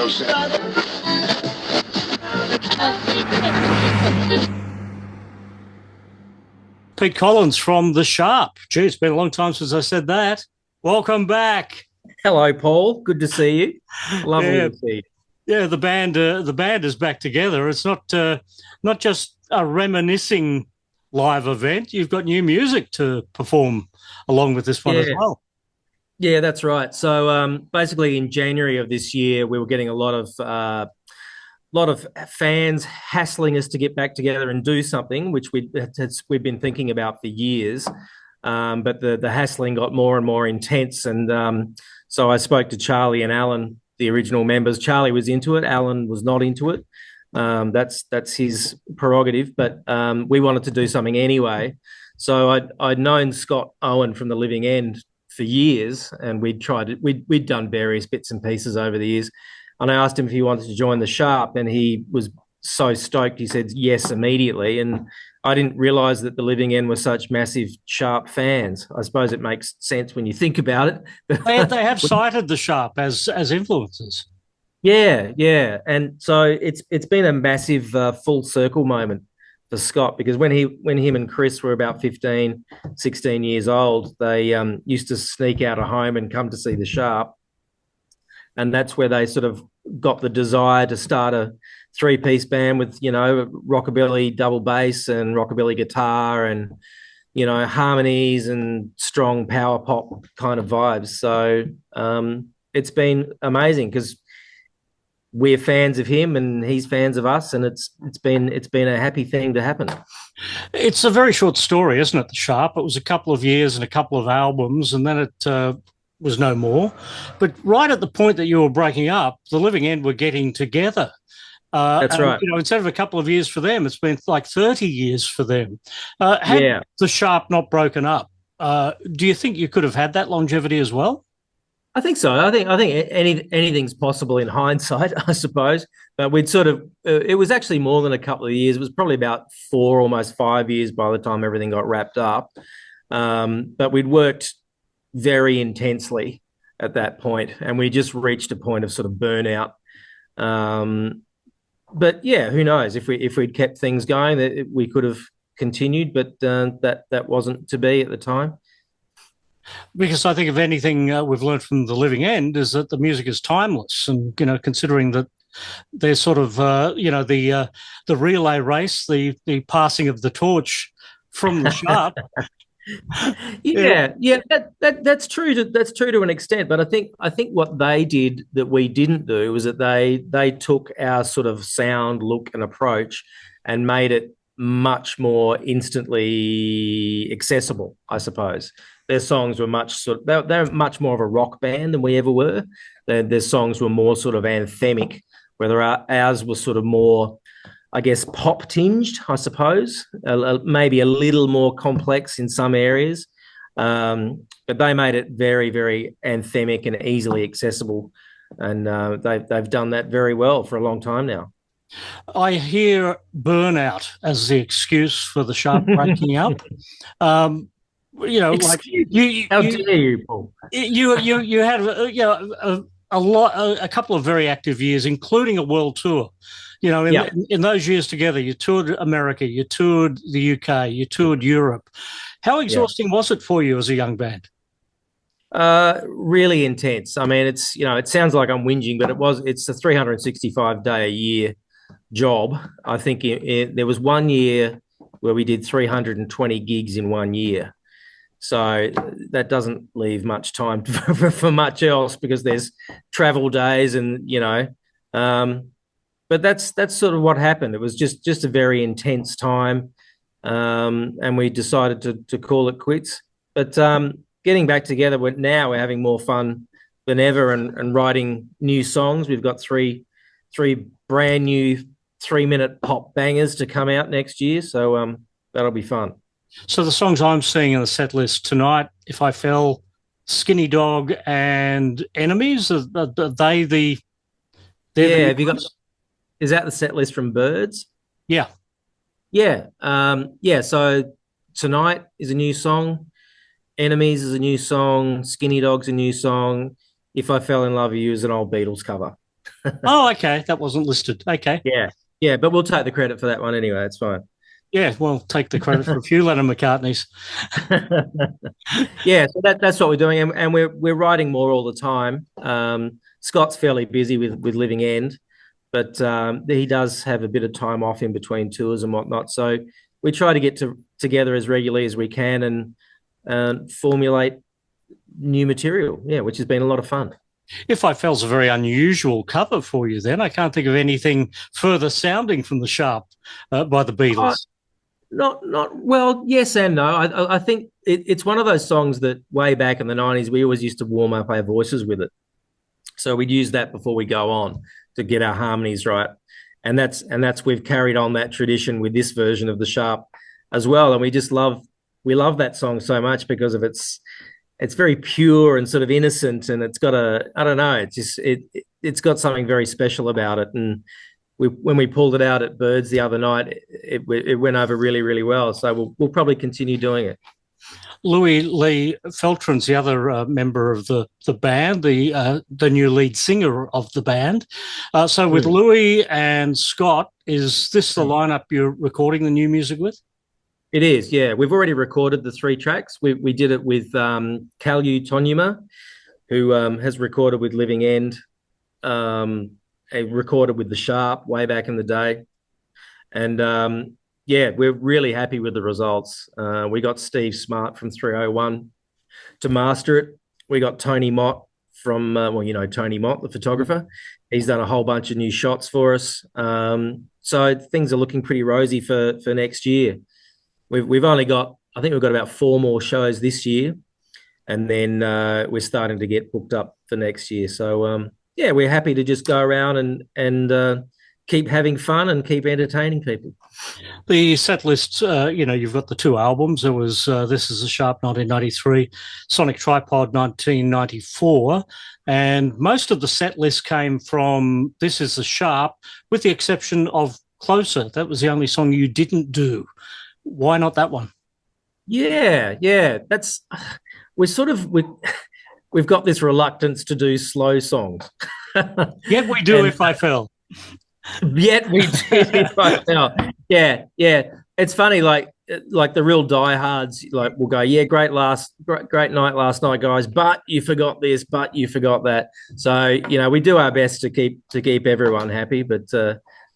Piet Collins from The Sharp. Gee, it's been a long time since I said that. Welcome back. Hello, Paul. Good to see you. Lovely to see you. Yeah, the band is back together. It's not just a reminiscing live event. You've got new music to perform along with this one as well. Yeah, that's right. So basically, in January of this year, we were getting a lot of fans hassling us to get back together and do something, which we've been thinking about for years. But the hassling got more and more intense, and so I spoke to Charlie and Alan, the original members. Charlie was into it. Alan was not into it. That's his prerogative, but we wanted to do something anyway. So I'd known Scott Owen from the Living End for years, and we'd done various bits and pieces over the years. And I asked him if he wanted to join the Sharp, and he was so stoked. He said yes immediately. And I didn't realise that the Living End were such massive Sharp fans. I suppose it makes sense when you think about it. They have cited the Sharp as influences. Yeah. And so it's been a massive full circle moment for Scott, because when him and Chris were about 15, 16 years old, they used to sneak out of home and come to see the Sharp. And that's where they sort of got the desire to start a three-piece band with, rockabilly double bass and rockabilly guitar and, harmonies and strong power pop kind of vibes. So it's been amazing because we're fans of him and he's fans of us, and it's been a happy thing to happen. It's a very short story, isn't it, the Sharp? It was a couple of years and a couple of albums, and then it was no more. But right at the point that you were breaking up, the Living End were getting together. That's right. Instead of a couple of years for them, it's been like 30 years for them. Had the Sharp not broken up, do you think you could have had that longevity as well? I think so. I think anything's possible in hindsight, I suppose. But we'd sort of it was actually more than a couple of years. It was probably about 4, almost 5 years by the time everything got wrapped up. But we'd worked very intensely at that point, and we just reached a point of sort of burnout. But yeah, who knows? If we'd kept things going, we could have continued, but that wasn't to be at the time. Because I think if anything we've learned from the Living End is that the music is timeless, and considering that there's sort of the relay race, the passing of the torch from the Sharp. Yeah, that's true. That's true to an extent, but I think what they did that we didn't do was that they took our sort of sound, look, and approach and made it much more instantly accessible, I suppose. Their songs were they're much more of a rock band than we ever were. Their songs were more sort of anthemic, whether ours was sort of more, I guess, pop tinged, I suppose, maybe a little more complex in some areas. But they made it very, very anthemic and easily accessible. And they've done that very well for a long time now. I hear burnout as the excuse for the Sharp breaking up. How dare you, Paul? You had a couple of very active years, including a world tour. In those years together, you toured America, you toured the UK, you toured Europe. How exhausting was it for you as a young band? Really intense. I mean, it sounds like I'm whinging, but it's a 365-day a year job. I think there was 1 year where we did 320 gigs in 1 year. So that doesn't leave much time for much else, because there's travel days and, but that's sort of what happened. It was just a very intense time, and we decided to call it quits. But getting back together, we're having more fun than ever and writing new songs. We've got three brand new 3-minute pop bangers to come out next year, so that'll be fun. So the songs I'm seeing in the set list tonight, If I Fell, Skinny Dog, and Enemies, are they the... Have you got... Is that the set list from Birds? Yeah. Yeah. So Tonight is a new song. Enemies is a new song. Skinny Dog's a new song. If I Fell in Love with You is an old Beatles cover. Oh, okay. That wasn't listed. Okay. Yeah, yeah, but we'll take the credit for that one anyway. It's fine. Yeah, well, take the credit for a few Lennon McCartneys. Yeah, so that's what we're doing, and we're writing more all the time. Scott's fairly busy with Living End, but he does have a bit of time off in between tours and whatnot. So we try to get together as regularly as we can and formulate new material. Yeah, which has been a lot of fun. If I Fell's a very unusual cover for you, then I can't think of anything further sounding from the Sharp by the Oh, Beatles. not well. Yes and no. I think it's one of those songs that way back in the '90s we always used to warm up our voices with it. So we'd use that before we go on to get our harmonies right, and that's we've carried on that tradition with this version of the Sharp as well, and we love that song so much because of it's very pure and sort of innocent, and it's got a I don't know, it's got something very special about it, and when we pulled it out at Birds the other night, it went over really really well. So we'll probably continue doing it. Louis Lee Feltrin's the other member of the band, the new lead singer of the band. So with Louis and Scott, is this the lineup you're recording the new music with? It is, yeah. We've already recorded the 3 tracks. We did it with Kalyu Tonyuma, who has recorded with Living End, recorded with the Sharp way back in the day, and yeah, we're really happy with the results. We got Steve Smart from 301 to master it. We got Tony Mott from, well, you know, Tony Mott, the photographer. He's done a whole bunch of new shots for us. So things are looking pretty rosy for next year. We've only got, I think we've got about 4 more shows this year. And then we're starting to get booked up for next year. So, yeah, we're happy to just go around and keep having fun and keep entertaining people. The set list, you've got the 2 albums. There was This Is a Sharp 1993, Sonic Tripod 1994, and most of the set list came from This Is a Sharp, with the exception of Closer. That was the only song you didn't do. Why not that one? Yeah, that's we're sort of we've got this reluctance to do slow songs. Yet we do If I Fell. Yet we do If I Fell. Yeah. It's funny, like the real diehards, like will go, yeah, great night last night, guys, but you forgot this, but you forgot that. So we do our best to keep everyone happy, but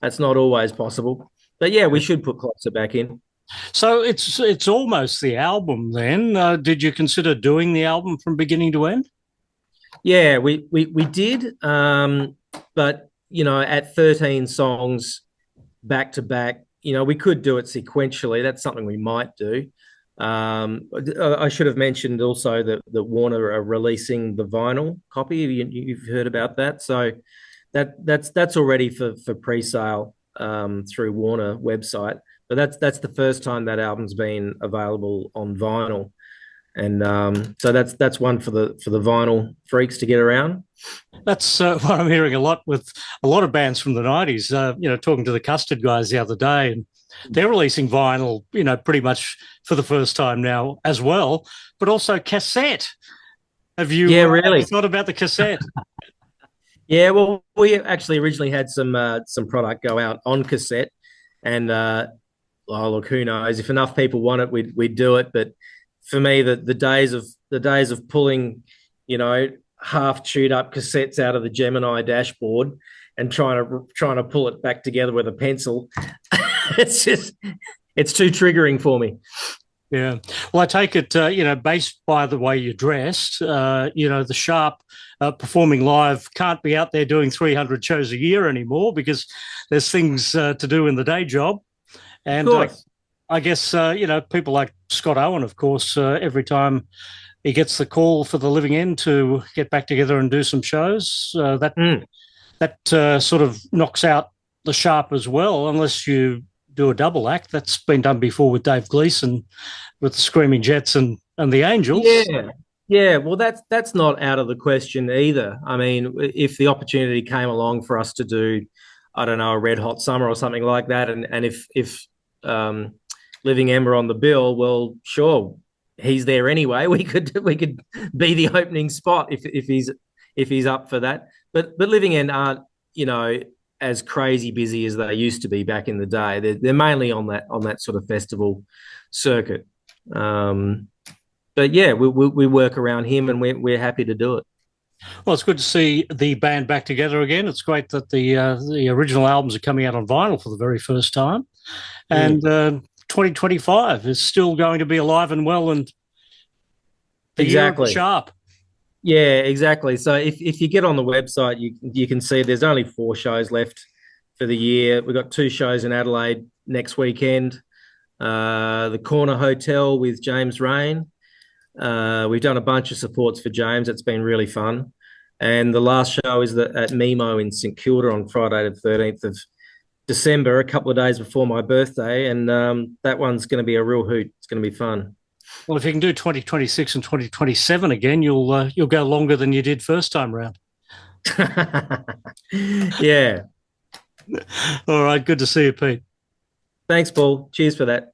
that's not always possible. But yeah, we should put Closer back in. So it's almost the album then. Did you consider doing the album from beginning to end? Yeah, we did, but at 13 songs back to back, we could do it sequentially. That's something we might do. I should have mentioned also that Warner are releasing the vinyl copy. You've heard about that, so that's already for pre-sale through Warner website. But that's the first time that album's been available on vinyl, and so that's one for the vinyl freaks to get around. That's what I'm hearing a lot with a lot of bands from the 90s. Talking to the Custard guys the other day, and they're releasing vinyl, pretty much for the first time now as well, but also cassette. Have you really thought about the cassette? Yeah, well, we actually originally had some product go out on cassette, and look, who knows? If enough people want it, we'd do it. But for me, the days of pulling, half chewed up cassettes out of the Gemini dashboard and trying to pull it back together with a pencil, it's too triggering for me. Yeah. Well, I take it, based by the way you're dressed, the Sharp performing live can't be out there doing 300 shows a year anymore because there's things to do in the day job. And I guess, people like Scott Owen, of course, every time he gets the call for the Living End to get back together and do some shows, that sort of knocks out the Sharp as well, unless you do a double act. That's been done before with Dave Gleason with the Screaming Jets and the Angels. Yeah. Well, that's not out of the question either. I mean, if the opportunity came along for us to do, I don't know, a Red Hot Summer or something like that, and if Living End were on the bill, well, sure, he's there anyway. We could be the opening spot if he's up for that. But Living End aren't you know, as crazy busy as they used to be back in the day. They're mainly on that sort of festival circuit. Um, but yeah, we work around him, and we're happy to do it. Well, it's good to see the band back together again. It's great that the original albums are coming out on vinyl for the very first time, and Mm. 2025 is still going to be alive and well, and the year of the Exactly. sharp. Yeah, exactly. So if you get on the website, you can see there's only 4 shows left for the year. We've got 2 shows in Adelaide next weekend. The Corner Hotel with James Rain. We've done a bunch of supports for James. It's been really fun. And the last show is at Mimo in St Kilda on Friday the 13th of December, a couple of days before my birthday. And that one's going to be a real hoot. It's going to be fun. Well, if you can do 2026 and 2027 again, you'll go longer than you did first time round. Yeah. All right, good to see you, Pete. Thanks, Paul. Cheers for that.